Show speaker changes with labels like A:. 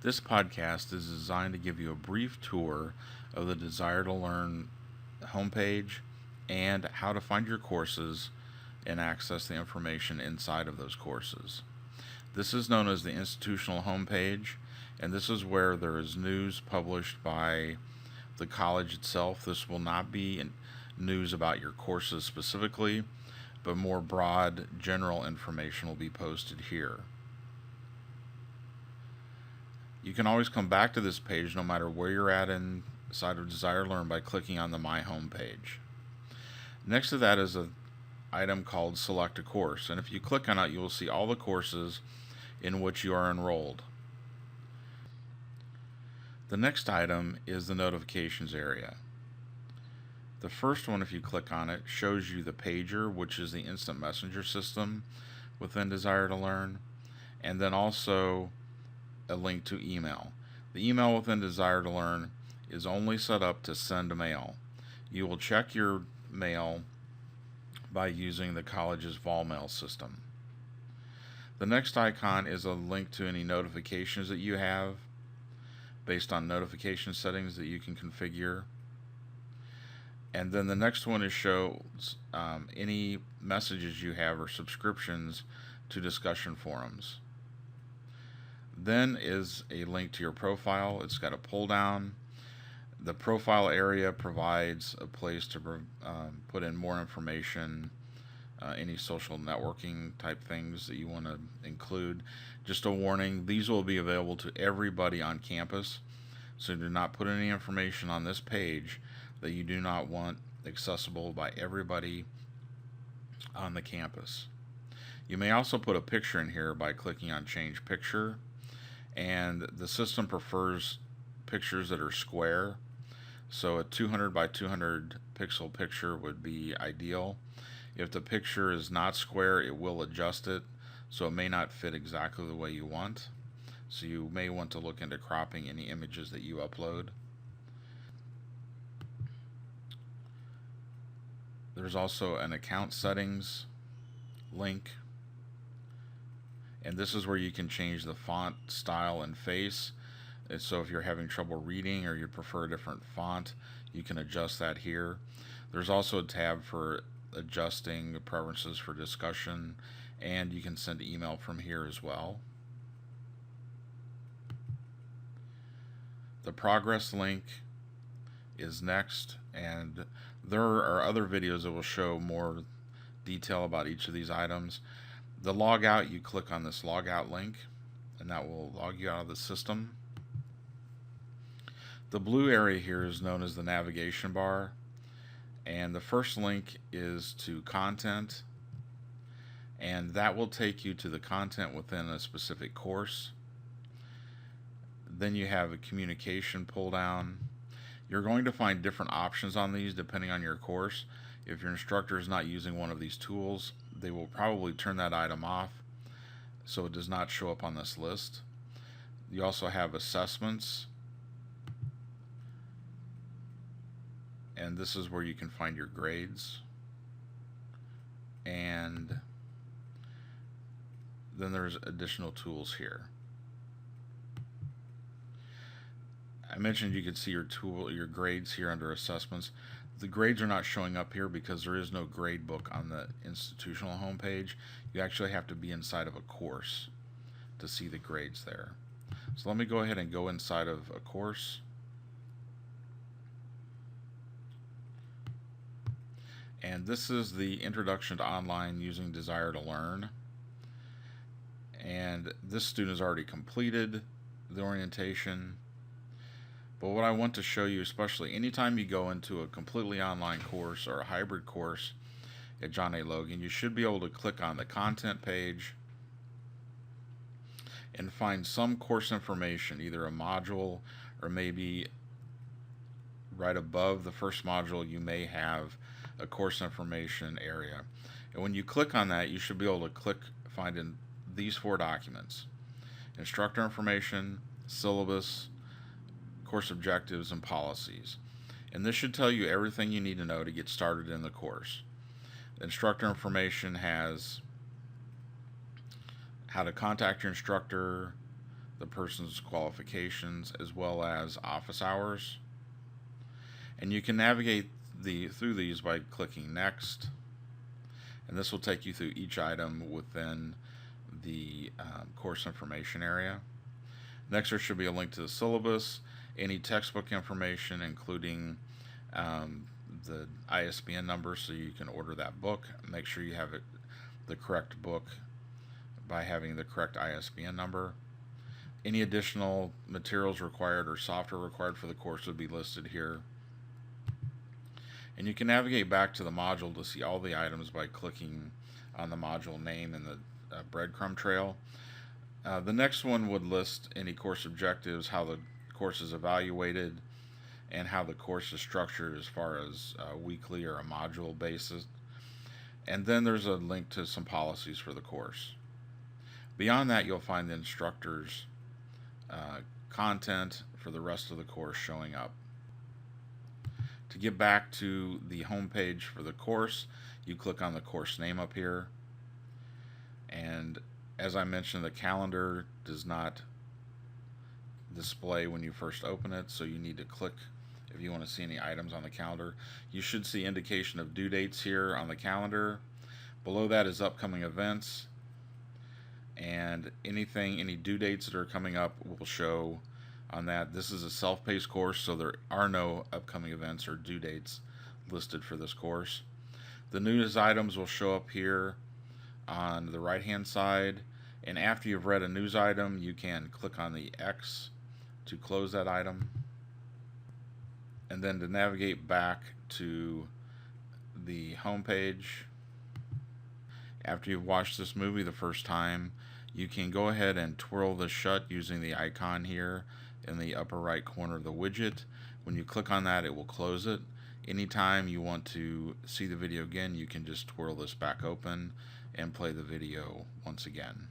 A: This podcast is designed to give you a brief tour of the Desire to Learn homepage and how to find your courses and access the information inside of those courses. This is known as the institutional homepage, and this is where there is news published by the college itself. This will not be news about your courses specifically, but more broad, general information will be posted here. You can always come back to this page no matter where you're at inside of Desire2Learn by clicking on the My Home page. Next to that is an item called Select a Course, and if you click on it, you will see all the courses in which you are enrolled. The next item is the notifications area. The first one, if you click on it, shows you the pager, which is the instant messenger system within Desire2Learn, and then also a link to email. The email within Desire2Learn is only set up to send mail. You will check your mail by using the college's vol mail system. The next icon is a link to any notifications that you have based on notification settings that you can configure. And then the next one shows any messages you have or subscriptions to discussion forums. Then is a link to your profile. It's got a pull down. The profile area provides a place to put in more information, any social networking type things that you want to include. Just a warning, these will be available to everybody on campus, so do not put any information on this page that you do not want accessible by everybody on the campus. You may also put a picture in here by clicking on Change Picture, and the system prefers pictures that are square, so a 200 by 200 pixel picture would be ideal. If the picture is not square, it will adjust it, so it may not fit exactly the way you want. So you may want to look into cropping any images that you upload. There's also an account settings link, and this is where you can change the font style and face. And so if you're having trouble reading or you prefer a different font, you can adjust that here. There's also a tab for adjusting preferences for discussion, and you can send email from here as well. The progress link is next, and there are other videos that will show more detail about each of these items. The logout, you click on this logout link, and that will log you out of the system. The blue area here is known as the navigation bar, and the first link is to content, and that will take you to the content within a specific course. Then you have a communication pull down. You're going to find different options on these depending on your course. If your instructor is not using one of these tools, they will probably turn that item off so it does not show up on this list. You also have assessments, and this is where you can find your grades. And then there's additional tools here. I mentioned you could see your grades here under assessments. The grades are not showing up here because there is no grade book on the institutional homepage. You actually have to be inside of a course to see the grades there. So let me go ahead and go inside of a course. And this is the Introduction to Online Using Desire2Learn. And this student has already completed the orientation. But what I want to show you, especially anytime you go into a completely online course or a hybrid course at John A. Logan, you should be able to click on the content page and find some course information, either a module or maybe right above the first module you may have a course information area. And when you click on that, you should be able to find in these 4 documents: instructor information, syllabus, course objectives, and policies. And this should tell you everything you need to know to get started in the course. The instructor information has how to contact your instructor, the person's qualifications, as well as office hours. And you can navigate through these by clicking Next, and this will take you through each item within the course information area. Next, there should be a link to the syllabus, any textbook information, including the ISBN number so you can order that book. Make sure you have the correct book by having the correct ISBN number. Any additional materials required or software required for the course would be listed here. And you can navigate back to the module to see all the items by clicking on the module name in the breadcrumb trail. The next one would list any course objectives, how the course is evaluated, and how the course is structured as far as a weekly or a module basis. And then there's a link to some policies for the course. Beyond that, you'll find the instructor's content for the rest of the course showing up. To get back to the home page for the course, you click on the course name up here. And as I mentioned, the calendar does not display when you first open it, so you need to click if you want to see any items on the calendar. You should see indication of due dates here on the calendar. Below that is upcoming events, and any due dates that are coming up will show on that. This is a self-paced course, so there are no upcoming events or due dates listed for this course. The news items will show up here on the right hand side, and after you've read a news item, you can click on the X to close that item, and then to navigate back to the home page. After you've watched this movie the first time, you can go ahead and twirl this shut using the icon here in the upper right corner of the widget. When you click on that, it will close it. Anytime you want to see the video again, you can just twirl this back open and play the video once again.